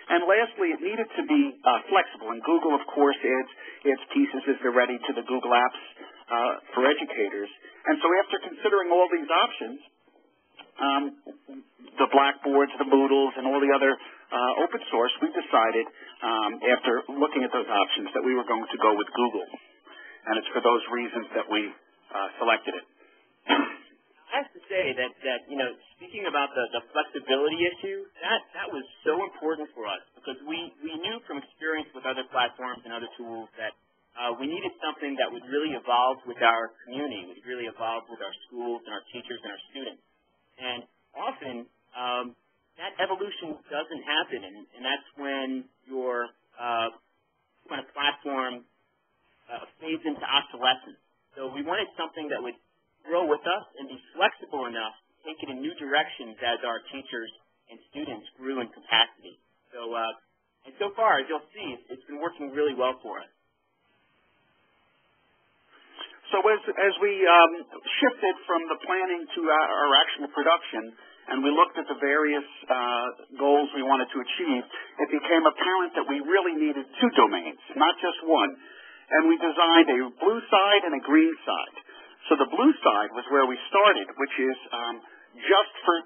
And lastly, it needed to be flexible. And Google, of course, adds pieces as they're ready to the Google Apps for educators. And so after considering all these options, the Blackboards, the Moodles, and all the other open source, we decided, after looking at those options, that we were going to go with Google. And it's for those reasons that we selected it. I have to say that speaking about the flexibility issue, that was so important for us because we knew from experience with other platforms and other tools that we needed something that would really evolve with our community, would really evolve with our schools and our teachers and our students. And often, that evolution doesn't happen, and that's when when a platform fades into obsolescence. So we wanted something that would grow with us and be flexible enough to take it in new directions as our teachers and students grew in capacity. So, and so far, as you'll see, it's been working really well for us. So as we shifted from the planning to our actual production, and we looked at the various goals we wanted to achieve, it became apparent that we really needed two domains, not just one. And we designed a blue side and a green side. So the blue side was where we started, which is just for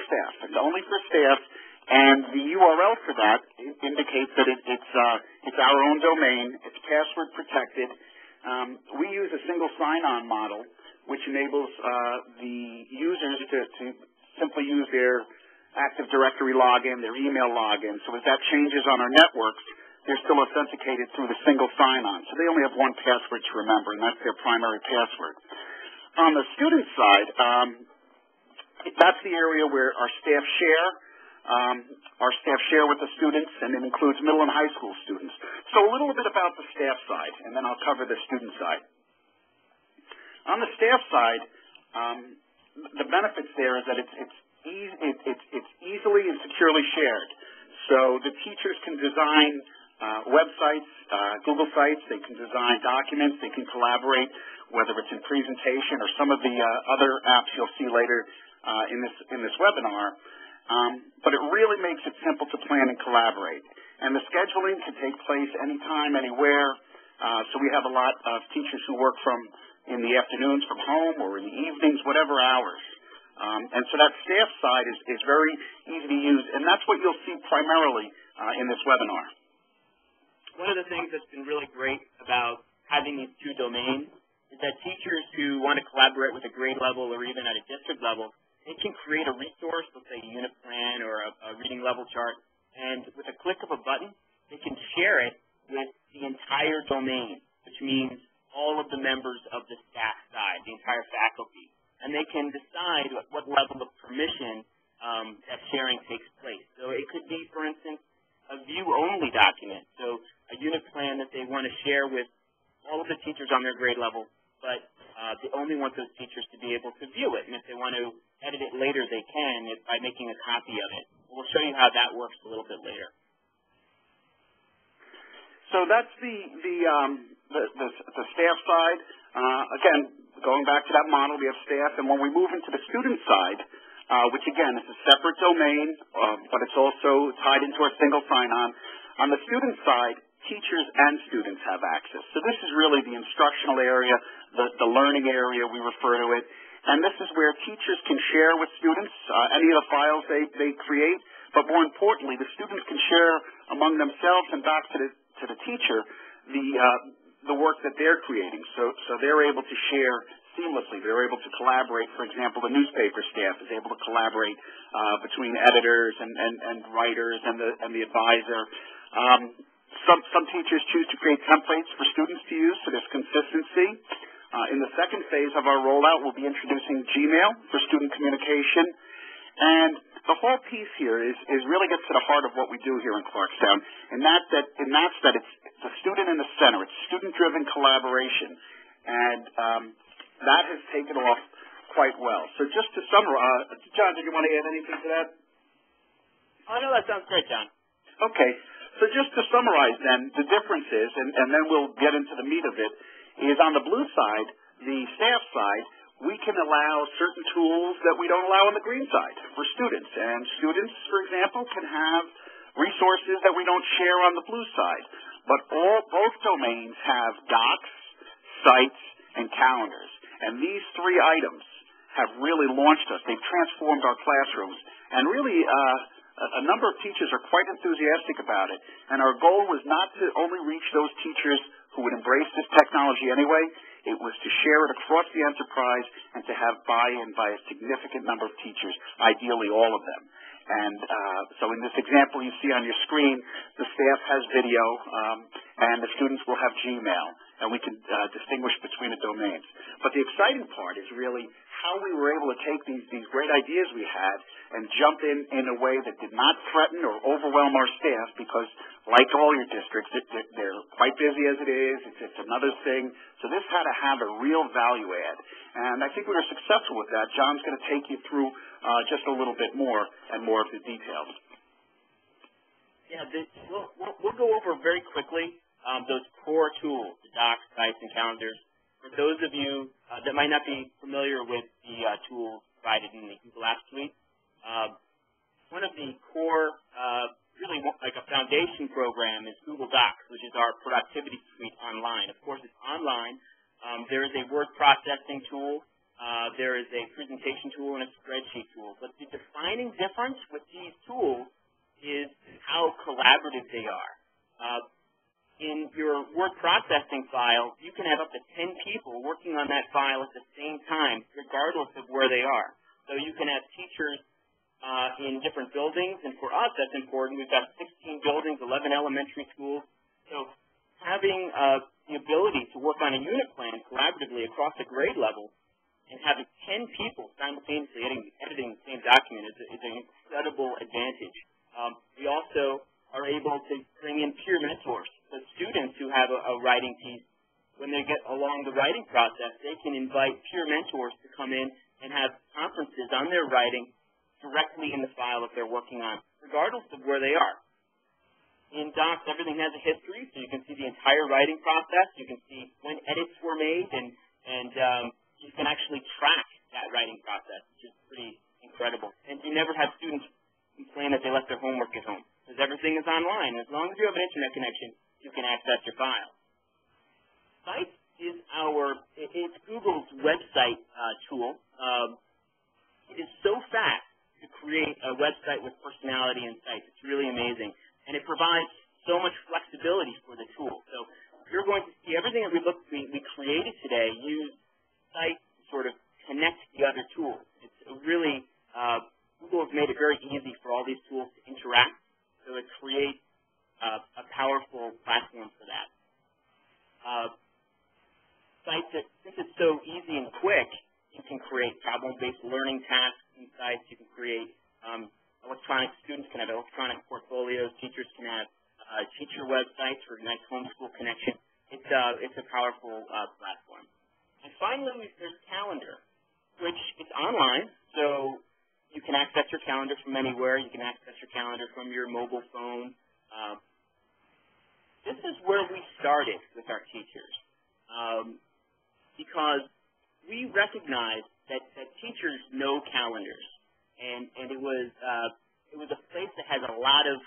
staff, and only for staff. And the URL for that indicates that it's our own domain. It's password protected. We use a single sign-on model, which enables the users to simply use their Active Directory login, their email login. So as that changes on our networks, they're still authenticated through the single sign-on. So they only have one password to remember, and that's their primary password. On the student side, that's the area where our staff share with the students, and it includes middle and high school students. So a little bit about the staff side, and then I'll cover the student side. On the staff side, the benefits there is that it's easily and securely shared. So the teachers can design websites, Google sites. They can design documents. They can collaborate, whether it's in presentation or some of the other apps you'll see later in this webinar. But it really makes it simple to plan and collaborate. And the scheduling can take place anytime, anywhere. So we have a lot of teachers who work in the afternoons from home or in the evenings, whatever hours. And so that staff side is very easy to use, and that's what you'll see primarily in this webinar. One of the things that's been really great about having these two domains is that teachers who want to collaborate with a grade level or even at a district level, they can create a resource, let's say a unit plan or a reading level chart, and with a click of a button, they can share it with the entire domain, which means all of the members of the staff side, the entire faculty. And they can decide what level of permission that sharing takes place. So it could be, for instance, a view-only document, so a unit plan that they want to share with all of the teachers on their grade level, but they only want those teachers to be able to view it. And if they want to edit it later, they can by making a copy of it. We'll show you how that works a little bit later. So that's the staff side. Again, going back to that model, we have staff, and when we move into the student side, which again is a separate domain, but it's also tied into our single sign-on. On the student side, teachers and students have access. So this is really the instructional area, the learning area, we refer to it. And this is where teachers can share with students any of the files they create, but more importantly, the students can share among themselves and back to the teacher the work that they're creating. So they're able to share seamlessly. They're able to collaborate. For example, the newspaper staff is able to collaborate between editors and writers and the advisor. Some teachers choose to create templates for students to use, so there's consistency. In the second phase of our rollout, we'll be introducing Gmail for student communication. And the whole piece here is really gets to the heart of what we do here in Clarkstown, and that's that it's the student in the center. It's student-driven collaboration, and that has taken off quite well. So just to summarize, John, did you want to add anything to that? Oh, no, that sounds great, John. Okay. So just to summarize then, the difference is, and then we'll get into the meat of it, is on the blue side, the staff side, we can allow certain tools that we don't allow on the green side for students. And students, for example, can have resources that we don't share on the blue side. But both domains have docs, sites, and calendars. And these three items have really launched us. They've transformed our classrooms. And really, a number of teachers are quite enthusiastic about it. And our goal was not to only reach those teachers who would embrace this technology anyway. It was to share it across the enterprise and to have buy-in by a significant number of teachers, ideally all of them. And so in this example you see on your screen, the staff has video, and the students will have Gmail, and we can distinguish between the domains. But the exciting part is really how we were able to take these great ideas we had and jump in a way that did not threaten or overwhelm our staff, because like all your districts, they're quite busy as it is. It's another thing. So this had to have a real value add. And I think we were successful with that. John's going to take you through just a little bit more and more of the details. Yeah, we'll go over very quickly those core tools, the docs, sites, and calendars. For those of you that might not be familiar with the tools provided in the Google Apps Suite, one of the core, really like a foundation program is Google Docs, which is our productivity suite online. Of course, it's online. There is a word processing tool. There is a presentation tool and a spreadsheet tool. But the defining difference with these tools is how collaborative they are. In your word processing file, you can have up to 10 people working on that file at the same time, regardless of where they are. So you can have teachers in different buildings, and for us that's important. We've got 16 buildings, 11 elementary schools. So having the ability to work on a unit plan collaboratively across a grade level and having 10 people simultaneously editing the same document is an incredible advantage. We also are able to bring in peer mentors. So students who have a writing piece, when they get along the writing process, they can invite peer mentors to come in and have conferences on their writing directly in the file that they're working on, regardless of where they are. In Docs, everything has a history, so you can see the entire writing process. You can see when edits were made, and you can actually track that writing process, which is pretty incredible. And you never have students complain that they left their homework at home, because everything is online. As long as you have an internet connection, you can access your file. Sites is it's Google's website tool. It is so fast to create a website with personality and sites. It's really amazing. And it provides so much flexibility for the tool. So you're going to see everything that we created today use sites to sort of connect the other tools. It's really, Google has made it very easy for all these tools to interact. So it creates a powerful platform for that. Sites that, since it's so easy and quick, you can create problem-based learning tasks in sites. You can create students can have electronic portfolios. Teachers can have teacher websites for a nice homeschool connection. It's a powerful platform. And finally, there's Calendar, which is online. So you can access your calendar from anywhere. You can access your calendar from your mobile phone. This is where we started with our teachers, because we recognized that teachers know calendars, and it was a place that has a lot of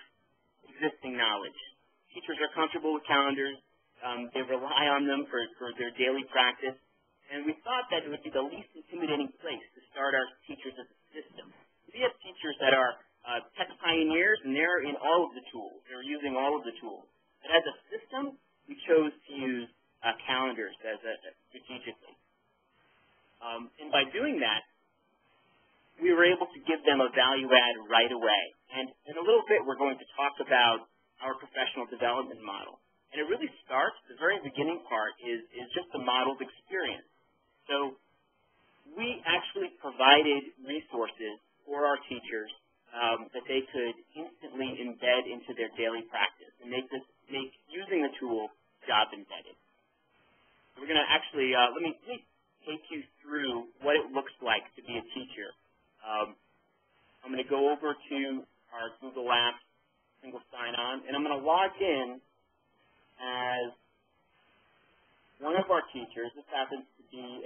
existing knowledge. Teachers are comfortable with calendars. They rely on them for their daily practice, and we thought that it would be the least intimidating place to start our teachers as a system. We have teachers that are tech pioneers, and they're in all of the tools. They're using all of the tools. But as a system, we chose to use calendars strategically. And by doing that, we were able to give them a value add right away. And in a little bit, we're going to talk about our professional development model. And it really starts, the very beginning part is just the modeled experience. So we actually provided resources for our teachers that they could instantly embed into their daily practice and make using the tool job embedded. We're going to actually, let me take you through what it looks like to be a teacher. I'm going to go over to our Google Apps single sign-on, and I'm going to log in as one of our teachers. This happens to be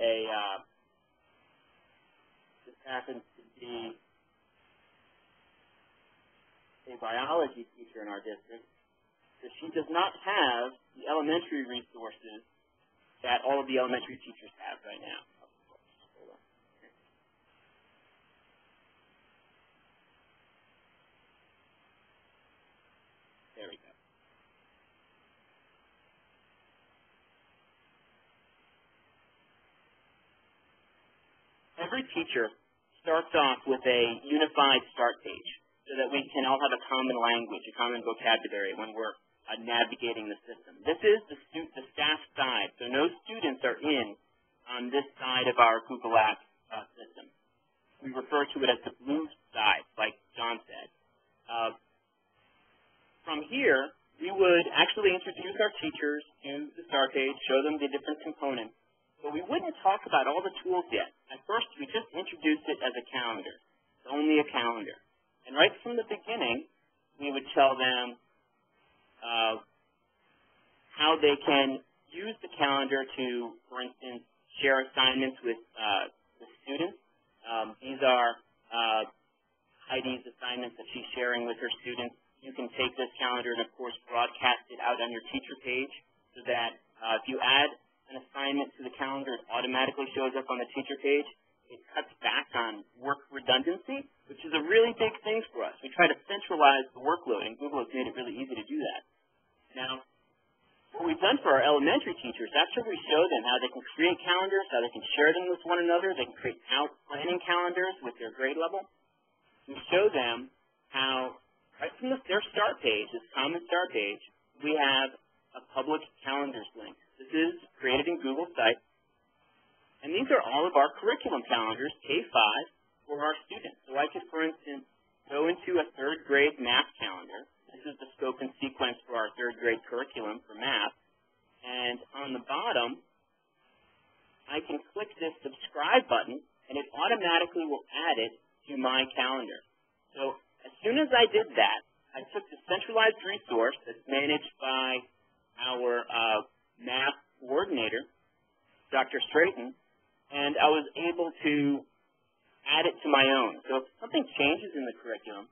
a biology teacher in our district, that she does not have the elementary resources that all of the elementary teachers have right now. There we go. Every teacher starts off with a unified start page so that we can all have a common language, a common vocabulary when we're navigating the system. This is the staff side, so no students are in on this side of our Google Apps system. We refer to it as the blue side, like John said. From here, we would actually introduce our teachers to the start page, show them the different components, but we wouldn't talk about all the tools yet. At first, we just introduced it as a calendar. It's only a calendar. And right from the beginning, we would tell them how they can use the calendar to, for instance, share assignments with students. These are Heidi's assignments that she's sharing with her students. You can take this calendar and, of course, broadcast it out on your teacher page so that if you add an assignment to the calendar, it automatically shows up on the teacher page. It cuts back on work redundancy, which is a really big thing for us. We try to centralize the workload, and Google has made it really easy to do that. Now, what we've done for our elementary teachers, after we show them how they can create calendars, how they can share them with one another, they can create planning calendars with their grade level, we show them how, right from their start page, this common start page, we have a public calendars link. This is created in Google Sites, and these are all of our curriculum calendars, K-5, for our students. So I could, for instance, go into a third grade math calendar. This is the scope and sequence for our third grade curriculum for math. And on the bottom, I can click this subscribe button, and it automatically will add it to my calendar. So as soon as I did that, I took the centralized resource that's managed by our math coordinator, Dr. Strayton, and I was able to add it to my own. So if something changes in the curriculum,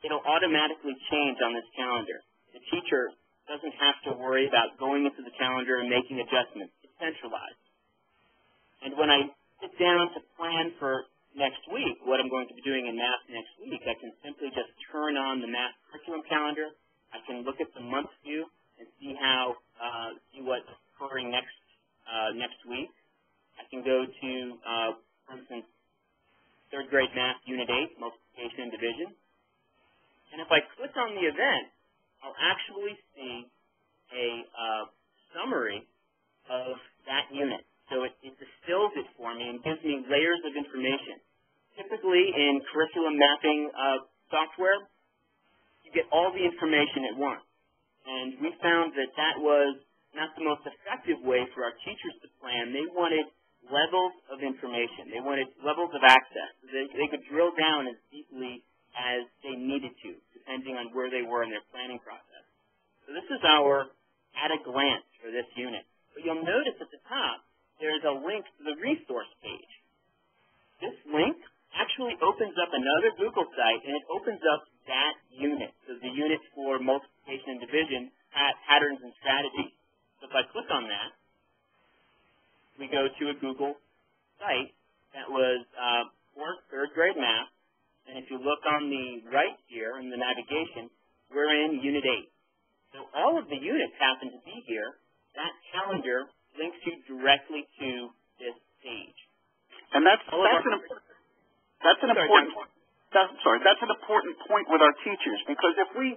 it'll automatically change on this calendar. The teacher doesn't have to worry about going into the calendar and making adjustments. It's centralized. And when I sit down to plan for next week, what I'm going to be doing in math next week, I can simply just turn on the math curriculum calendar. I can look at the month view and see what's occurring next week. I can go to, for instance, third grade math unit 8, multiplication and division. And if I click on the event, I'll actually see a summary of that unit. So it distills it for me and gives me layers of information. Typically in curriculum mapping software, you get all the information at once. And we found that that was not the most effective way for our teachers to plan. They wanted levels of information. They wanted levels of access. They could drill down as deeply as they needed to, depending on where they were in their planning process. So this is our at a glance for this unit. But you'll notice at the top, there's a link to the resource page. This link actually opens up another Google site, and it opens up that unit, so the unit for multiplication and division, patterns and strategies. So if I click on that, we go to a Google site that was for third grade math, and if you look on the right here in the navigation, we're in Unit 8. So all of the units happen to be here. That calendar links you directly to this page. And that's an important point with our teachers, because if we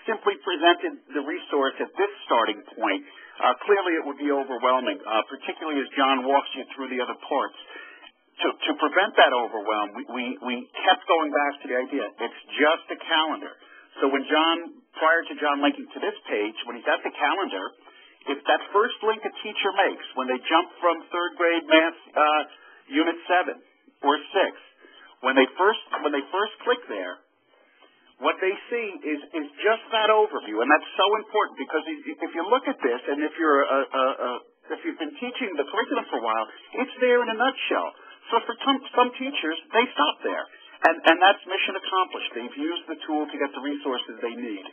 simply presented the resource at this starting point, clearly it would be overwhelming, particularly as John walks you through the other parts. To prevent that overwhelm, we kept going back to the idea, it's just a calendar. So when prior to John linking to this page, when he's at the calendar, if that first link a teacher makes, when they jump from third grade math unit 7 or 6, when they first click there, what they see is just that overview, and that's so important, because if you look at this, and if you've been teaching the curriculum for a while, it's there in a nutshell. So for some teachers, they stop there. And that's mission accomplished. They've used the tool to get the resources they need.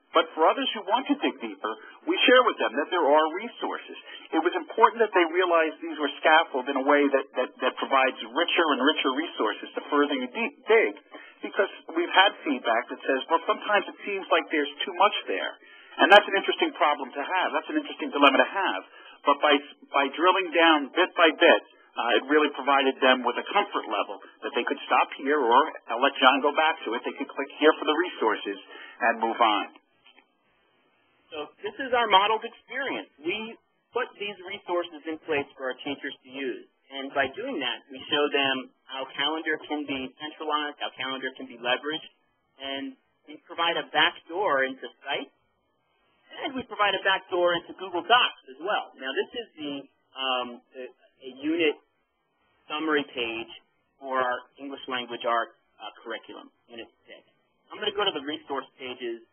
But for others who want to dig deeper, we share with them that there are resources. It was important that they realize these were scaffolded in a way that provides richer and richer resources to further you dig, because we've had feedback that says, well, sometimes it seems like there's too much there. And that's an interesting problem to have. That's an interesting dilemma to have. But by drilling down bit by bit, it really provided them with a comfort level that they could stop here, or I'll let John go back to it, they could click here for the resources and move on. So this is our modeled experience. We put these resources in place for our teachers to use. And by doing that, we show them how calendar can be centralized, how calendar can be leveraged, and we provide a back door into Site, and we provide a back door into Google Docs as well. Now, this is a unit summary page for our English Language Arts curriculum, Unit 6. I'm going to go to the resource pages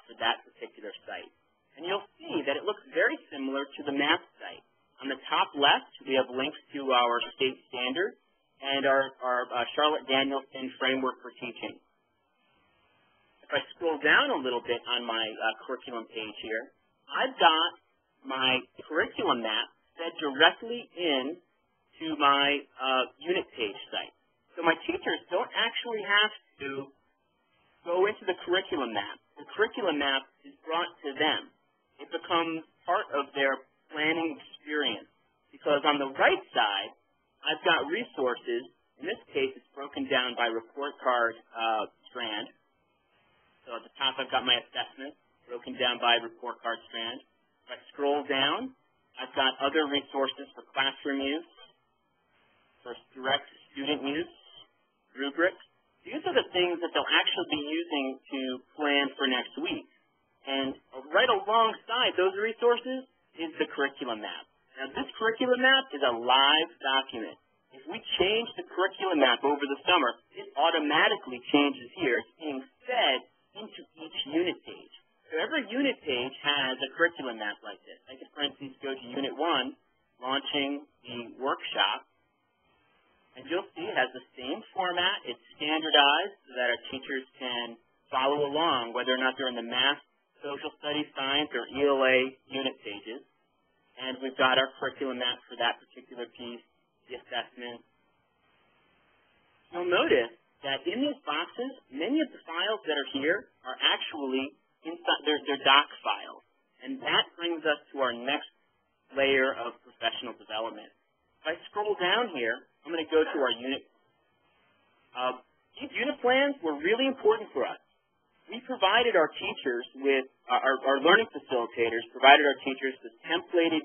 for that particular site. And you'll see that it looks very similar to the math site. On the top left, we have links to our state standard and our Charlotte Danielson framework for teaching. If I scroll down a little bit on my curriculum page here, I've got my curriculum map fed directly in to my unit page site. So my teachers don't actually have to go into the curriculum map. The curriculum map is brought to them. It becomes part of their planning experience, because on the right side, I've got resources. In this case, it's broken down by report card strand. So at the top, I've got my assessment broken down by report card strand. If I scroll down, I've got other resources for classroom use, for direct student use, rubrics. These are the things that they'll actually be using to plan for next week. And right alongside those resources is the curriculum map. Now, this curriculum map is a live document. If we change the curriculum map over the summer, it automatically changes here. It's being fed into each unit page. So every unit page has a curriculum map like this. I could, for instance, go to Unit 1, launching the workshop, and you'll see it has the same format. It's standardized so that our teachers can follow along, whether or not they're in the math, social studies, science, or ELA unit pages. And we've got our curriculum map for that particular piece, the assessment. You'll notice that in these boxes, many of the files that are here are actually inside, they're doc files. And that brings us to our next layer of professional development. If I scroll down here, I'm going to go to our unit. These unit plans were really important for us. We provided our teachers with, our learning facilitators provided our teachers with templated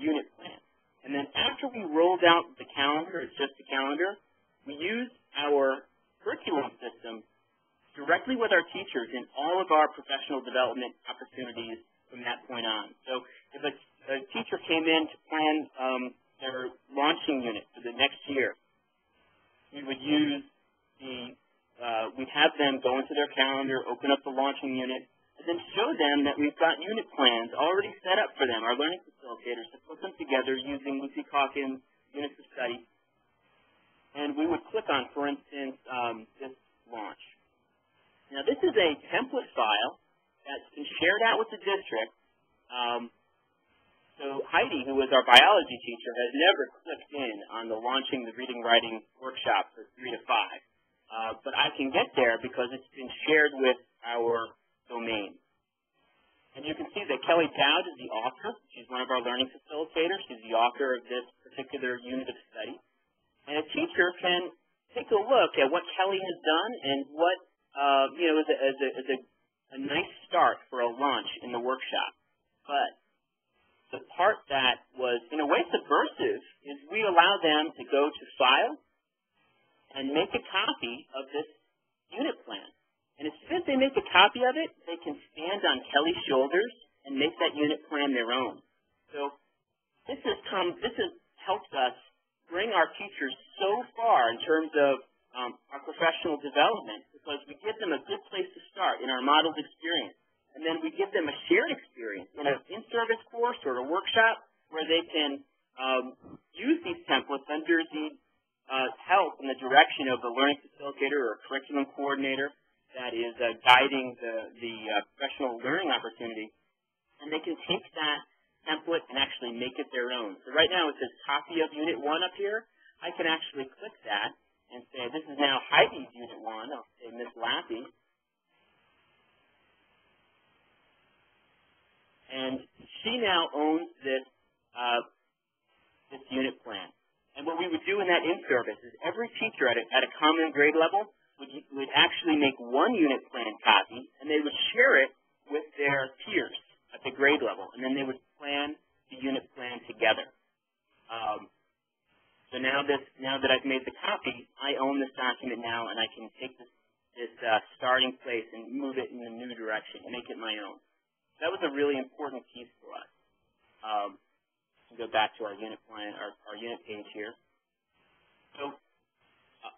unit plans. And then after we rolled out the calendar, it's just the calendar, we used our curriculum system directly with our teachers in all of our professional development opportunities from that point on. So if a teacher came in to plan their launching unit for the next year, we would use we'd have them go into their calendar, open up the launching unit, and then show them that we've got unit plans already set up for them, our learning facilitators, to put them together using Lucy Calkins' units of study. And we would click on, for instance, this launch. Now, this is a template file that's been shared out with the district. So Heidi, who was our biology teacher, has never clicked in on the launching the reading writing workshop for 3 to 5. But I can get there because it's been shared with our domain. And you can see that Kelly Dowd is the author. She's one of our learning facilitators. She's the author of this particular unit of study. And a teacher can take a look at what Kelly has done and what, is a nice start for a launch in the workshop. But the part that was, in a way, subversive is we allow them to go to File and make a copy of this unit plan. And as soon as they make a copy of it, they can stand on Kelly's shoulders and make that unit plan their own. So this has helped us bring our teachers so far in terms of our professional development, because we give them a good place to start in our modeled experience. And then we give them a shared experience in an in-service course or a workshop where they can use these templates under the help and the direction of the learning facilitator or curriculum coordinator that is guiding the professional learning opportunity, and they can take that template and actually make it their own. So right now it says copy of Unit 1 up here. I can actually click that and say, this is now Heidi's Unit 1. I'll say Miss Lappy. And she now owns this unit plan. And what we would do in that in-service is every teacher at a common grade level would actually make one unit plan copy, and they would share it with their peers at the grade level, and then they would plan the unit plan together. So now that I've made the copy, I own this document now, and I can take this starting place and move it in a new direction, make it my own. That was a really important piece for us. We'll go back to our unit plan, our unit page here. So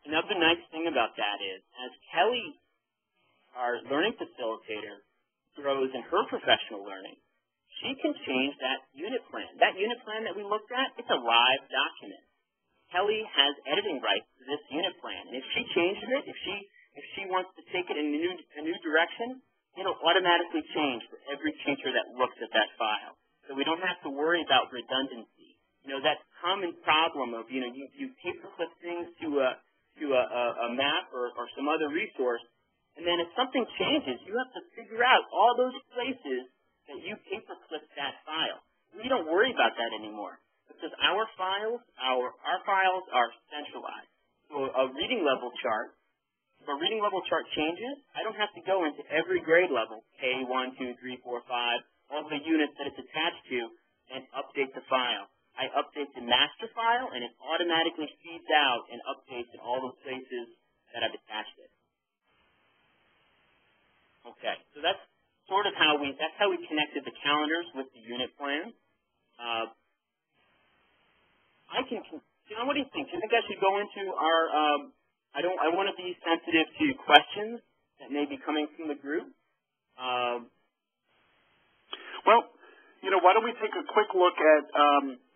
another nice thing about that is, as Kelly, our learning facilitator, grows in her professional learning, she can change that unit plan. That unit plan that we looked at, it's a live document. Kelly has editing rights to this unit plan, and if she changes it, if she wants to take it in a new direction, it'll automatically change for every teacher that looks at that file. So we don't have to worry about redundancy. You know, that common problem of, you paperclip things to a map or some other resource, and then if something changes, you have to figure out all those places that you paperclipped that file. We don't worry about that anymore because our files are centralized. So a reading level chart, if a reading level chart changes, I don't have to go into every grade level, K, 1, 2, 3, 4, 5, all the units that it's attached to, and update the file. I update the master file, and it automatically feeds out and updates in all the places that I've attached it. Okay, so that's sort of how we connected the calendars with the unit plan. John, what do you think? Do you think I should go into our I want to be sensitive to questions that may be coming from the group. Well, why don't we take a quick look at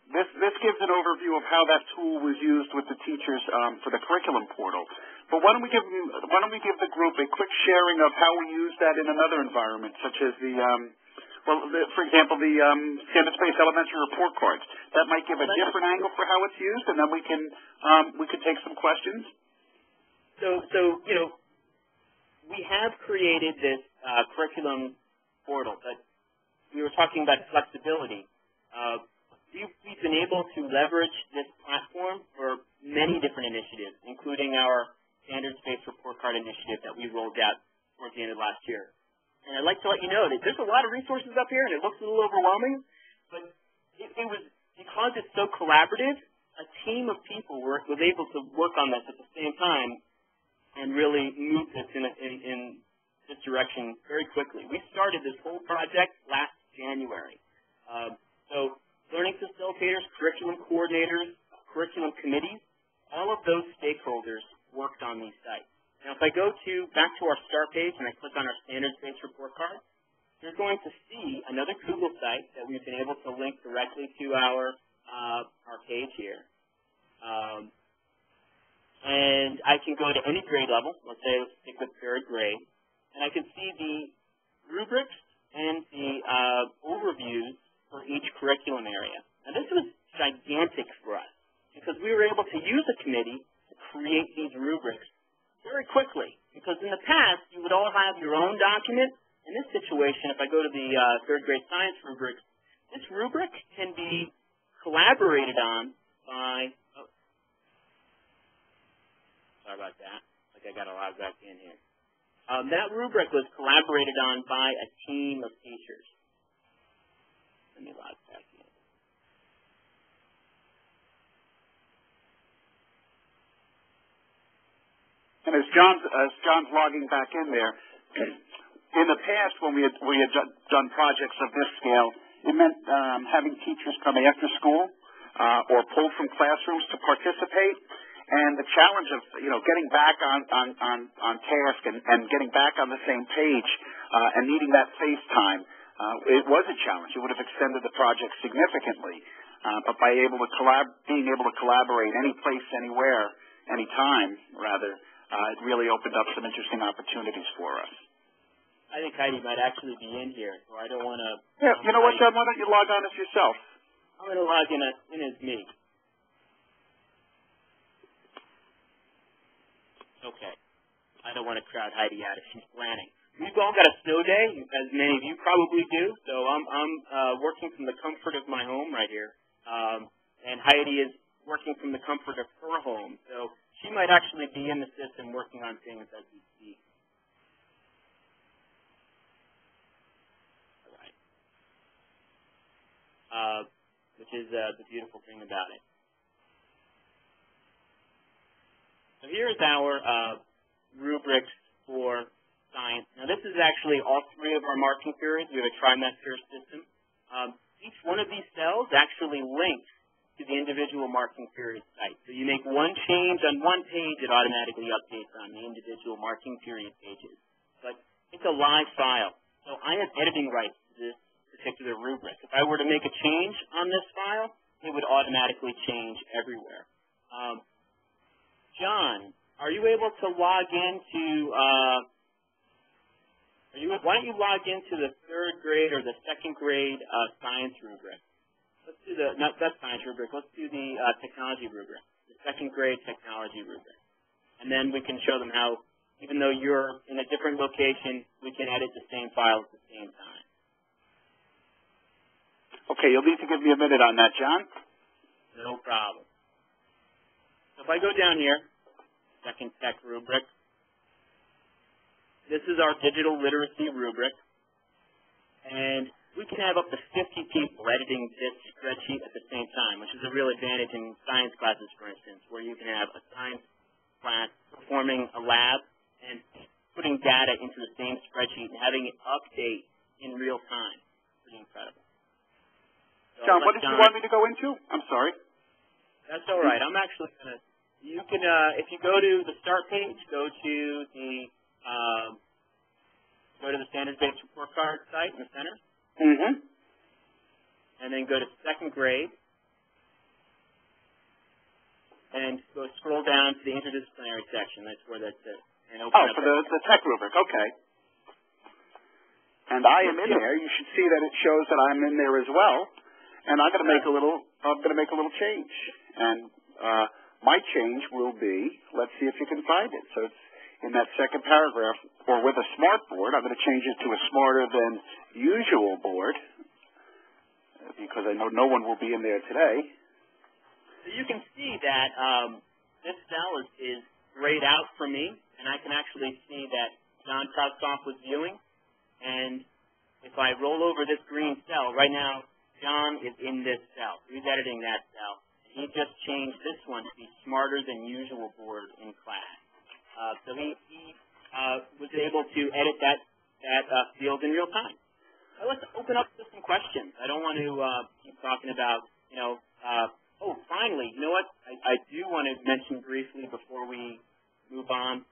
this gives an overview of how that tool was used with the teachers for the curriculum portal. But why don't we give the group a quick sharing of how we use that in another environment, such as for example, the standard space elementary report cards. That might give a different angle for how it's used, and then we can take some questions. So we have created this curriculum portal, but we were talking about flexibility. We've been able to leverage this platform for many different initiatives, including our standard space report card initiative that we rolled out towards the end of last year. And I'd like to let you know that there's a lot of resources up here, and it looks a little overwhelming, but it was because it's so collaborative, a team of people was able to work on this at the same time and really move this in this direction very quickly. We started this whole project last January. So learning facilitators, curriculum coordinators, curriculum committees, all of those stakeholders worked on these sites. Now, if I go back to our start page and I click on our standard space report card, you're going to see another Google site that we've been able to link directly to our page here. And I can go to any grade level. Let's stick with third grade. And I can see the rubrics and the overviews for each curriculum area. Now, this was gigantic for us because we were able to use a committee to create these rubrics very quickly. Because in the past, you would all have your own document. In this situation, if I go to the third grade science rubric, this rubric can be collaborated on by, sorry about that. I got to log back in here. That rubric was collaborated on by a team of teachers. Let me log back in. And as John's logging back in there, in the past when we had done projects of this scale, it meant having teachers come after school or pulled from classrooms to participate. And the challenge of getting back on task and getting back on the same page and needing that face time, it was a challenge. It would have extended the project significantly. But by being able to collaborate any place, anywhere, anytime, rather, it really opened up some interesting opportunities for us. I think Heidi might actually be in here, so I don't want to... Yeah, you know what, John? Why don't you log on as yourself? I'm going to log in as me. Okay. I don't want to crowd Heidi out if she's planning. We've all got a snow day, as many of you probably do, so I'm working from the comfort of my home right here. And Heidi is working from the comfort of her home, so she might actually be in the system working on things as we speak. All right. Which is the beautiful thing about it. So here's our rubrics for science. Now this is actually all three of our marking periods. We have a trimester system. Each one of these cells actually links to the individual marking period site. So you make one change on one page, it automatically updates on the individual marking period pages. But it's a live file. So I have editing rights to this particular rubric. If I were to make a change on this file, it would automatically change everywhere. John, are you able to log into, why don't you log into the third grade or the second grade science rubric? Let's do not that science rubric, let's do the technology rubric, the second grade technology rubric. And then we can show them how, even though you're in a different location, we can edit the same file at the same time. Okay, you'll need to give me a minute on that, John. No problem. So if I go down here, second tech rubric, this is our digital literacy rubric, and we can have up to 50 people editing this spreadsheet at the same time, which is a real advantage in science classes, for instance, where you can have a science class performing a lab and putting data into the same spreadsheet and having it update in real time. Pretty incredible. So John, what did you want me to go into? I'm sorry. That's all right. I'm actually going to, you can, if you go to the start page, go to the standards-based report card site in the center. Mm-hmm. And then go to second grade. And go scroll down to the interdisciplinary section. That's where that's it. And open up for the tech rubric. Okay. And I am in there. You should see that it shows that I'm in there as well. And I'm going to make a little change. And my change will be, let's see if you can find it. So it's in that second paragraph, or with a smart board. I'm going to change it to a smarter than usual board, because I know no one will be in there today. So you can see that this cell is grayed out for me, and I can actually see that John Clarkstown was viewing. And if I roll over this green cell, right now, John is in this cell. He's editing that cell. And he just changed this one to be smarter than usual board in class. So he was able to edit that field in real time. So let's open up to some questions. I don't want to keep talking about, finally, you know what? I do want to mention briefly before we move on.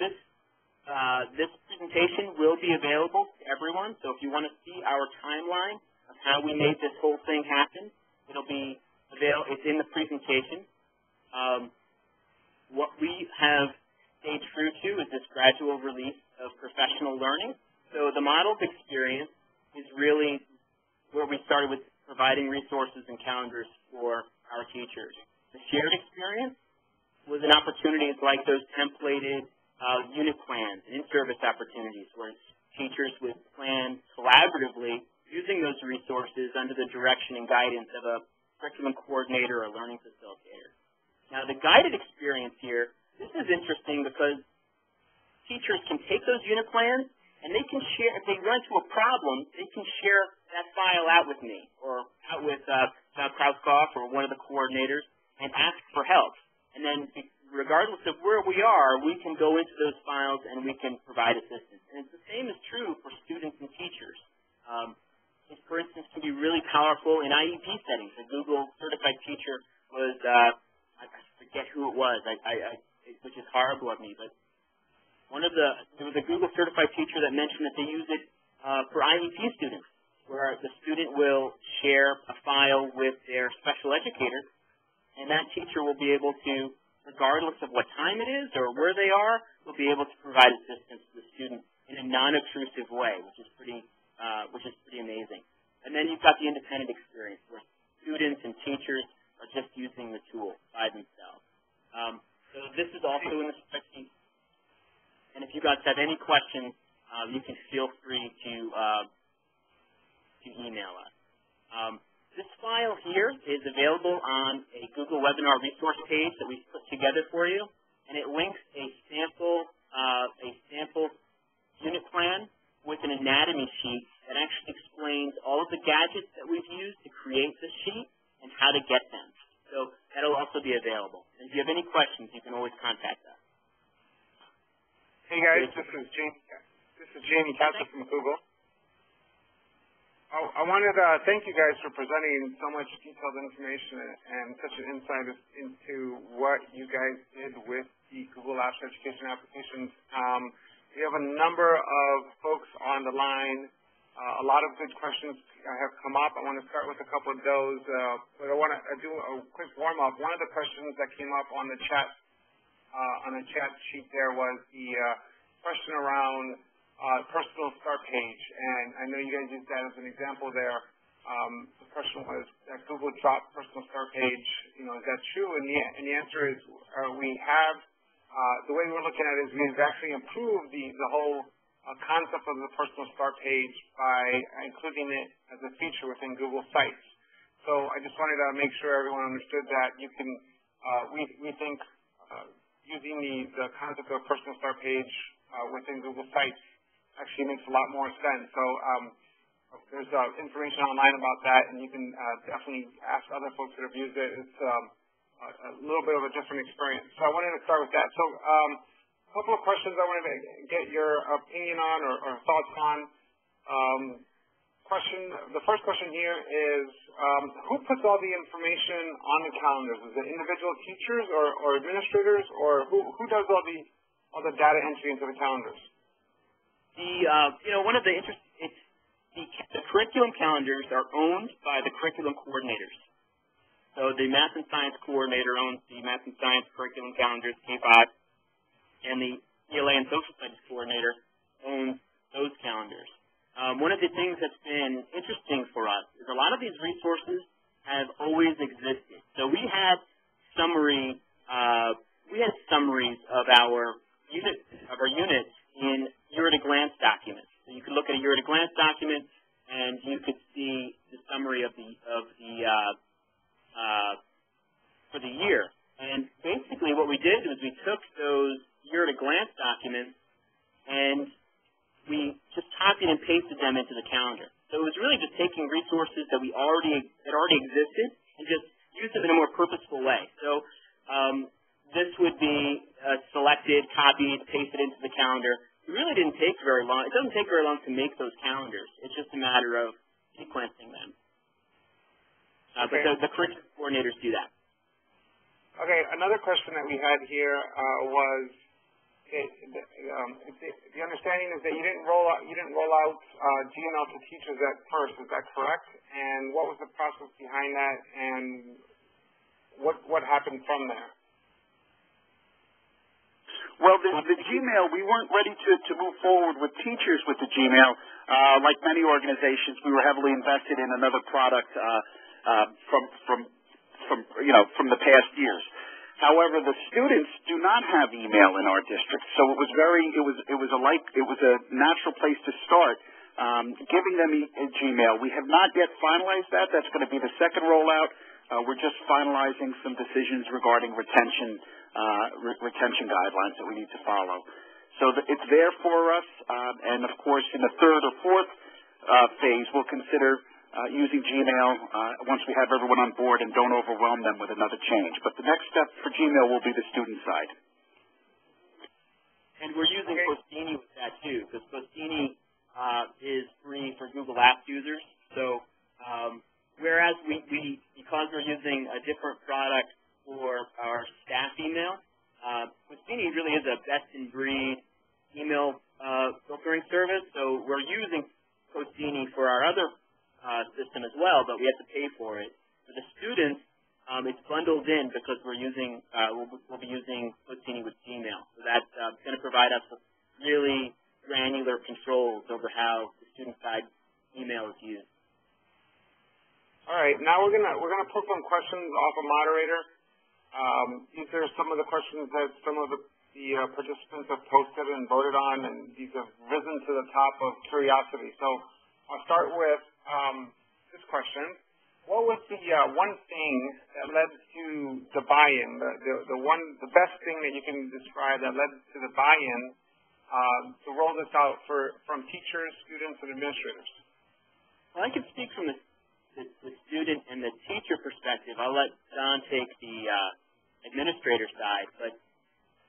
This presentation will be available to everyone. So if you want to see our timeline of how we made this whole thing happen, it'll be available. It's in the presentation. What we have stayed true to is this gradual release of professional learning. So the modeled experience is really where we started with providing resources and calendars for our teachers. The shared experience was an opportunity like those templated unit plans and in-service opportunities where teachers would plan collaboratively using those resources under the direction and guidance of a curriculum coordinator or learning facilitator. Now, the guided experience here, this is interesting because teachers can take those unit plans and they can share, if they run into a problem, they can share that file out with me or out with John Krauskoff or one of the coordinators and ask for help. And then regardless of where we are, we can go into those files and we can provide assistance. And the same is true for students and teachers. It, for instance, can be really powerful in IEP settings. A Google certified teacher was, I forget who it was, which is horrible of me, but there was a Google certified teacher that mentioned that they use it for IEP students. where the student will share a file with their special educator, and that teacher will be able to, regardless of what time it is or where they are, will be able to provide assistance to the student in a non-obtrusive way, which is pretty amazing. And then you've got the independent experience, where students and teachers are just using the tool by themselves. So this is also in the spreadsheet. And if you guys have any questions, you can feel free to email us. This file here is available on a Google Webinar resource page that we've put together for you, and it links a sample unit plan with an anatomy sheet that actually explains all of the gadgets that we've used to create the sheet and how to get them. So that'll also be available. And if you have any questions, you can always contact us. Hey guys, this is Jamie Castle from Google. I wanted to thank you guys for presenting so much detailed information and such an insight into what you guys did with the Google Apps education applications. We have a number of folks on the line. A lot of good questions have come up. I want to start with a couple of those, but I want to do a quick warm-up. One of the questions that came up on the chat sheet there was the question around personal start page, and I know you guys used that as an example there. The question was that Google dropped personal start page. Is that true? And the answer is we have. The way we're looking at it is we've actually improved the whole concept of the personal start page by including it as a feature within Google Sites. So I just wanted to make sure everyone understood that you can. We think using the concept of personal start page within Google Sites actually makes a lot more sense. So there's information online about that, and you can definitely ask other folks that have used it. It's a little bit of a different experience. So I wanted to start with that. So a couple of questions I wanted to get your opinion on or thoughts on. The first question here is, who puts all the information on the calendars? Is it individual teachers or administrators, or who does all the data entry into the calendars? One of the the curriculum calendars are owned by the curriculum coordinators. So the Math and Science coordinator owns the Math and Science curriculum calendars, K-5, and the ELA and Social Studies coordinator owns those calendars. One of the things that's been interesting for us is a lot of these resources have always existed. So we had summaries of our units in year-at-a-glance documents. So you could look at a year-at-a-glance document, and you could see the summary for the year. And basically, what we did was we took those year-at-a-glance documents and we just copied and pasted them into the calendar. So it was really just taking resources that already existed and just used them in a more purposeful way. So this would be selected, copied, pasted into the calendar. It really didn't take very long. It doesn't take very long to make those calendars. It's just a matter of sequencing them. Okay. But the curriculum coordinators do that. Okay. Another question that we had here was the understanding is that you didn't roll out GNL to teachers at first. Is that correct? And what was the process behind that? And what happened from there? Well, the Gmail, we weren't ready to move forward with teachers with the Gmail. Like many organizations, we were heavily invested in another product from the past years. However, the students do not have email in our district, so it was a natural place to start giving them a Gmail. We have not yet finalized that. That's going to be the second rollout. We're just finalizing some decisions regarding retention guidelines that we need to follow. So it's there for us, and of course, in the third or fourth phase, we'll consider using Gmail once we have everyone on board and don't overwhelm them with another change. But the next step for Gmail will be the student side. And we're using Postini with that too, because Postini is free for Google Apps users. So whereas because we're using a different product for our staff email, Postini really is a best-in-breed email filtering service. So we're using Postini for our other system as well, but we have to pay for it. For the students, it's bundled in because we'll be using Clickstini with Gmail. So that's going to provide us with really granular controls over how the student side email is used. All right, now we're gonna pull some questions off a moderator. These are some of the questions that some of the participants have posted and voted on, and these have risen to the top of curiosity. So I'll start with this question. What was the one thing that led to the buy-in, the best thing that you can describe that led to the buy-in to roll this out from teachers, students, and administrators? Well, I can speak from the student and the teacher perspective. I'll let John take the administrator side, but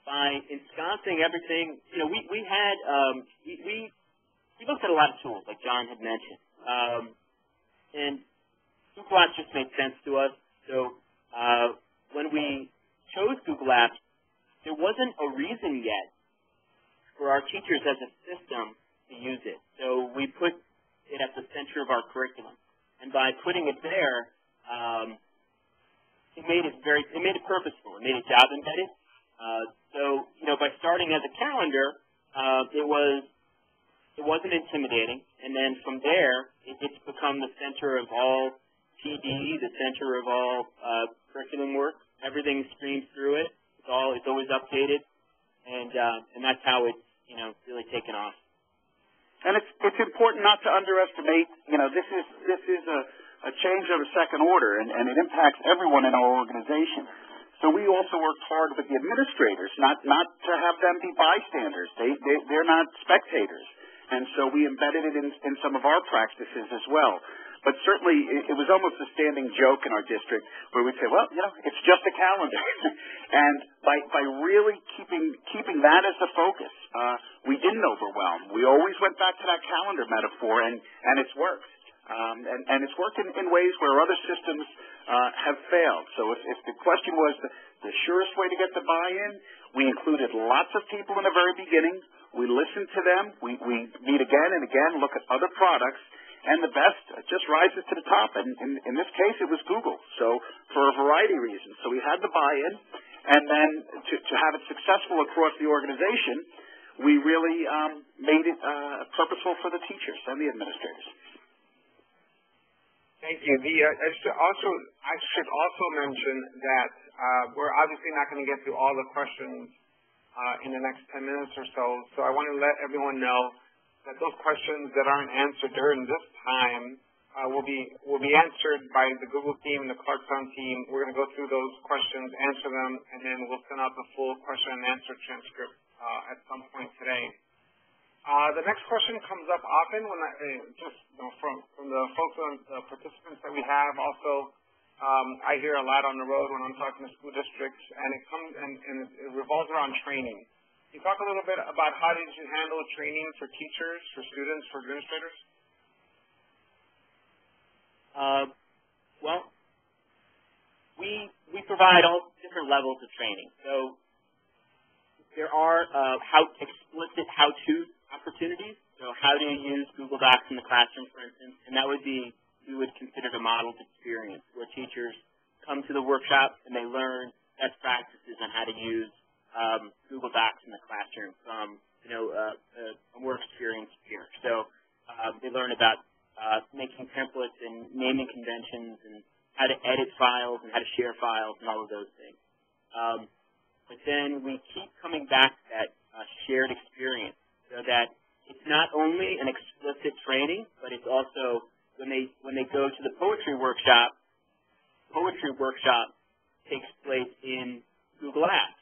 by ensconcing everything, you know, we looked at a lot of tools, like John had mentioned, and Google Apps just made sense to us. So when we chose Google Apps, there wasn't a reason yet for our teachers as a system to use it. So we put it at the center of our curriculum. And by putting it there, it made it purposeful. It made it job embedded. So, you know, by starting as a calendar, it wasn't intimidating. And then from there, it's become the center of all TD, the center of all curriculum work. Everything streams through it. It's always updated, and that's how it's, you know, really taken off. And it's important not to underestimate, you know, this is a change of a second order, and it impacts everyone in our organization. So we also worked hard with the administrators, not to have them be bystanders. They're not spectators. And so we embedded it in some of our practices as well. But certainly it was almost a standing joke in our district where we'd say, well, you know, it's just a calendar. And by really keeping that as the focus, we didn't overwhelm. We always went back to that calendar metaphor, and it's worked. And it's worked in ways where other systems have failed. So if the question was the surest way to get the buy-in, we included lots of people in the very beginning. We listened to them. We meet again and again, look at other products. And the best just rises to the top. And in this case, it was Google. So for a variety of reasons. So we had the buy-in. And then to have it successful across the organization, we really made it purposeful for the teachers and the administrators. Thank you. I should also mention that we're obviously not going to get through all the questions in the next 10 minutes or so. So I want to let everyone know that those questions that aren't answered during this time will be answered by the Google team and the Clarkstown team. We're going to go through those questions, answer them, and then we'll send out the full question and answer transcript at some point today. The next question comes up often when from the folks, the participants that we have. Also, I hear a lot on the road when I'm talking to school districts, and it revolves around training. Can you talk a little bit about how did you handle training for teachers, for students, for administrators? Well, we provide all different levels of training. So there are explicit how-to opportunities. So how do you use Google Docs in the classroom, for instance? And that would be, we would consider the modeled experience, where teachers come to the workshop and they learn best practices on how to use Google Docs in the classroom from, you know, a more experienced peer. So they learn about making templates and naming conventions and how to edit files and how to share files and all of those things. But then we keep coming back to that shared experience, so that it's not only an explicit training, but it's also when they go to the poetry workshop takes place in Google Apps.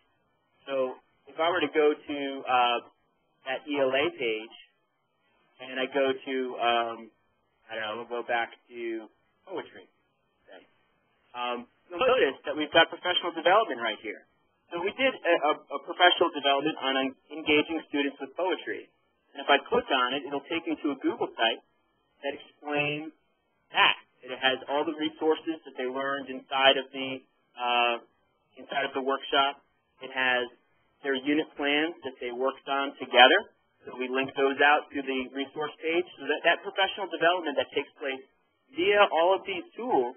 So if I were to go to that ELA page and I go to we'll go back to poetry. You'll notice that we've got professional development right here. So we did a professional development on engaging students with poetry. And if I click on it, it'll take me to a Google site that explains that. It has all the resources that they learned inside of the workshop. It has their unit plans that they worked on together. So we link those out to the resource page. So that professional development that takes place via all of these tools,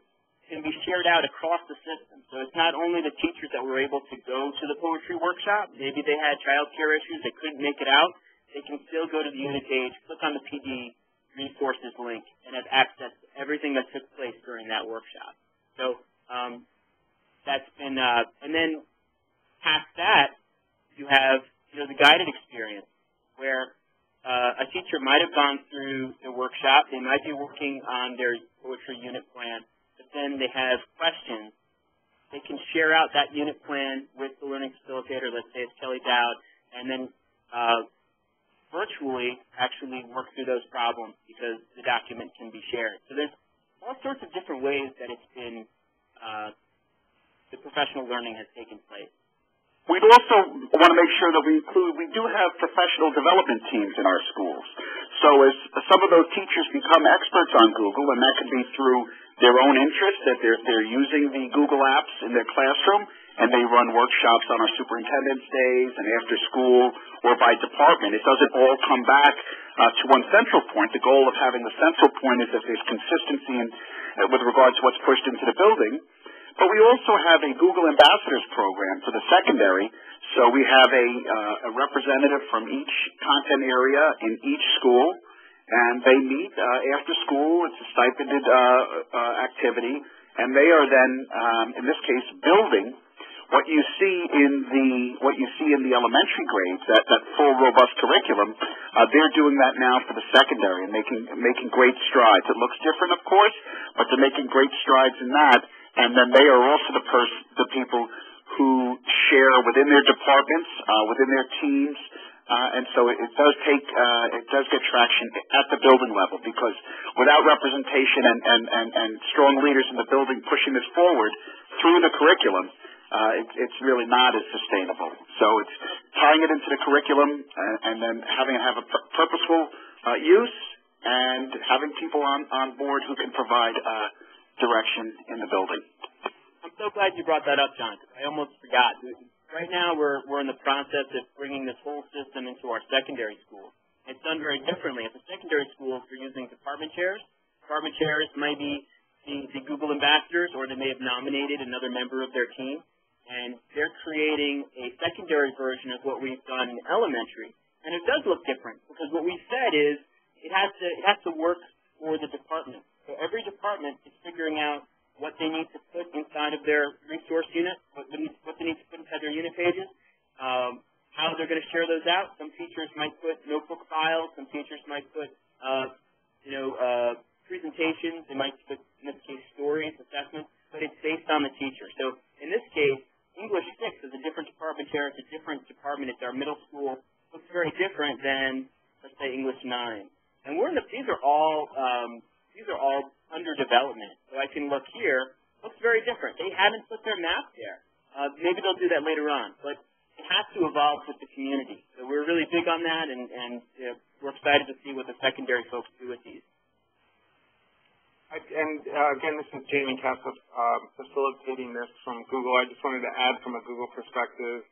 can be shared out across the system. So it's not only the teachers that were able to go to the poetry workshop. Maybe they had child care issues, they couldn't make it out. They can still go to the unit page, click on the PD resources link, and have access to everything that took place during that workshop. So that's been, and then past that, you have the guided experience, where a teacher might have gone through the workshop. They might be working on their poetry unit plan, but then they have questions. They can share out that unit plan with the learning facilitator, let's say it's Kelly Dowd, and then virtually actually work through those problems because the document can be shared. So there's all sorts of different ways that it's been, the professional learning has taken place. We'd also want to make sure that we do have professional development teams in our schools. So as some of those teachers become experts on Google, and that can be through their own interest, that they're using the Google apps in their classroom, and they run workshops on our superintendent's days and after school or by department. It doesn't all come back to one central point. The goal of having the central point is that there's consistency with regards to what's pushed into the building. But we also have a Google Ambassadors program for the secondary. So we have a representative from each content area in each school, and they meet after school. It's a stipended activity, and they are then, in this case, building what you see in the elementary grades, that full robust curriculum. They're doing that now for the secondary and making great strides. It looks different, of course, but they're making great strides in that. And then they are also the people who share within their departments, within their teams, and so it does get traction at the building level, because without representation and strong leaders in the building pushing this forward through the curriculum, it's really not as sustainable. So it's tying it into the curriculum and then having it have a purposeful use, and having people on board who can provide direction in the building. I'm so glad you brought that up, John. I almost forgot. Right now, we're in the process of bringing this whole system into our secondary schools. It's done very differently. At the secondary schools, we're using department chairs. Department chairs might be the Google ambassadors, or they may have nominated another member of their team, and they're creating a secondary version of what we've done in elementary. And it does look different, because what we said is it has to work for the department. So every department is figuring out what they need to put inside of their resource unit, what they need to put inside their unit pages, how they're going to share those out. Some teachers might put notebook files. Some teachers might put, presentations. They might put, in this case, stories, assessments, but it's based on the teacher. So in this case, English 6 is a different department chair. It's a different department. It's our middle school. Looks very different than, let's say, English 9. And these are all under development. So I can look here. Looks very different. They haven't put their map there. Maybe they'll do that later on, but it has to evolve with the community. So we're really big on that, and we're excited to see what the secondary folks do with these. Again, this is Jamie Castle facilitating this from Google. I just wanted to add from a Google perspective.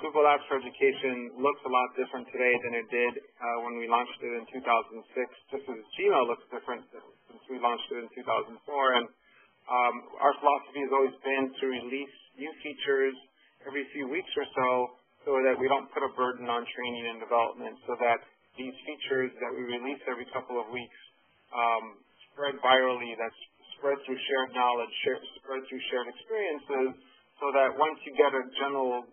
Google Apps for Education looks a lot different today than it did when we launched it in 2006, just as Gmail looks different since we launched it in 2004. And our philosophy has always been to release new features every few weeks or so that we don't put a burden on training and development, so that these features that we release every couple of weeks spread virally, that's spread through shared knowledge, spread through shared experiences, so that once you get a general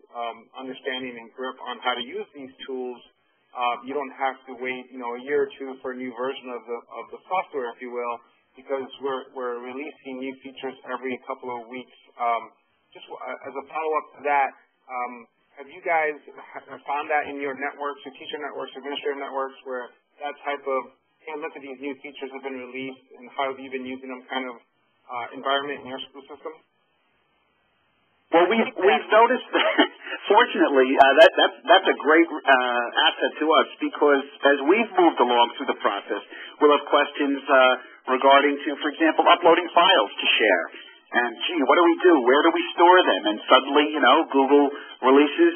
understanding and grip on how to use these tools, you don't have to wait, a year or two for a new version of the software, if you will, because we're releasing new features every couple of weeks. Just as a follow-up to that, have you guys found that in your networks, your teacher networks, administrative networks, where that type of, hey, look at these new features have been released, and how have you been using them kind of environment in your school system? Well, we've noticed that, fortunately, that's a great asset to us, because as we've moved along through the process, we'll have questions regarding to, for example, uploading files to share. And, gee, what do we do? Where do we store them? And suddenly, Google releases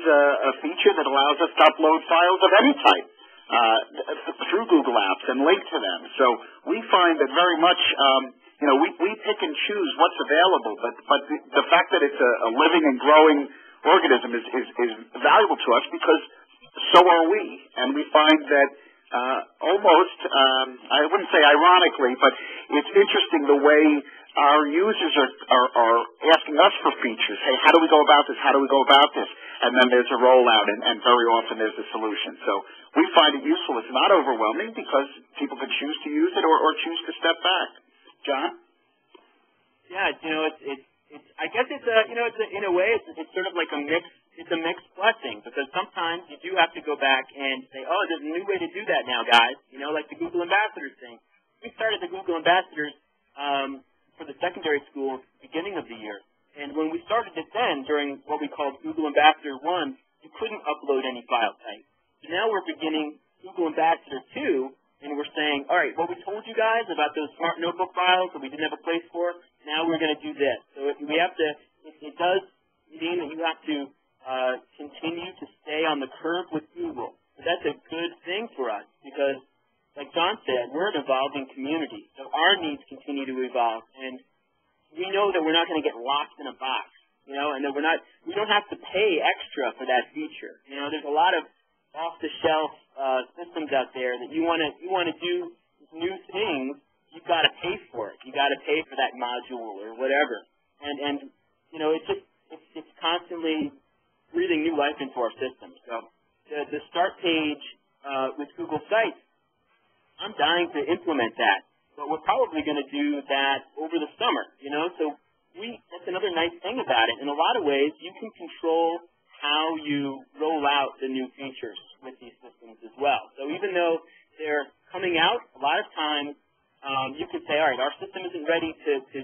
a feature that allows us to upload files of any type. through Google Apps and link to them. So we find that very much, we pick and choose what's available, but the fact that it's a living and growing organism is valuable to us because so are we. And we find that almost, I wouldn't say ironically, but it's interesting the way our users are asking us for features. Hey, how do we go about this? How do we go about this? And then there's a rollout, and very often there's a solution. So we find it useful. It's not overwhelming because people can choose to use it or choose to step back. John? Yeah, it's I guess it's in a way it's sort of like a mixed blessing, because sometimes you do have to go back and say, oh, there's a new way to do that now, guys. Like the Google Ambassadors thing. We started the Google Ambassadors for the secondary school at the beginning of the year. And when we started it then, during what we called Google Ambassador 1, you couldn't upload any file type. So now we're beginning Google Ambassador 2, and we're saying, all right, what we told you guys about those smart notebook files that we didn't have a place for, now we're going to do this. So we have to, it does mean that you have to continue to stay on the curve with Google. But that's a good thing for us because, like John said, we're an evolving community. So our needs continue to evolve. And we know that we're not going to get locked in a box, and that we don't have to pay extra for that feature. There's a lot of off-the-shelf systems out there that you want to do new things, you've got to pay for it. You got to pay for that module or whatever. And it's constantly breathing new life into our system. So the start page with Google Sites, I'm dying to implement that. But we're probably going to do that over the summer, So that's another nice thing about it. In a lot of ways, you can control how you roll out the new features with these systems as well. So even though they're coming out, a lot of times you can say, all right, our system isn't ready to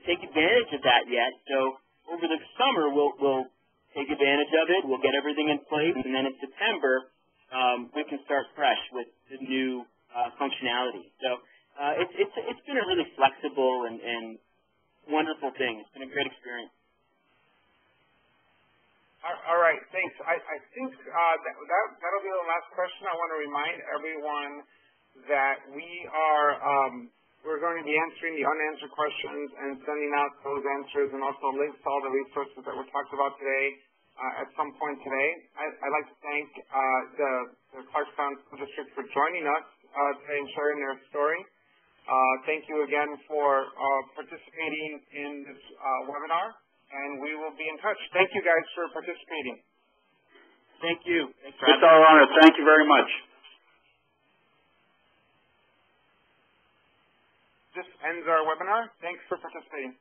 take advantage of that yet. So over the summer, we'll take advantage of it. We'll get everything in place, and then in September, we can start fresh with the new functionality. So it's been a really flexible and wonderful thing. It's been a great experience. All right, thanks. I think that'll be the last question. I want to remind everyone that we're going to be answering the unanswered questions and sending out those answers and also links to all the resources that were talked about today at some point today. I'd like to thank the Clarkstown School District for joining us today and sharing their story. Thank you again for participating in this webinar, and we will be in touch. Thank you guys for participating. Thank you. It's our honor. Thank you very much. This ends our webinar. Thanks for participating.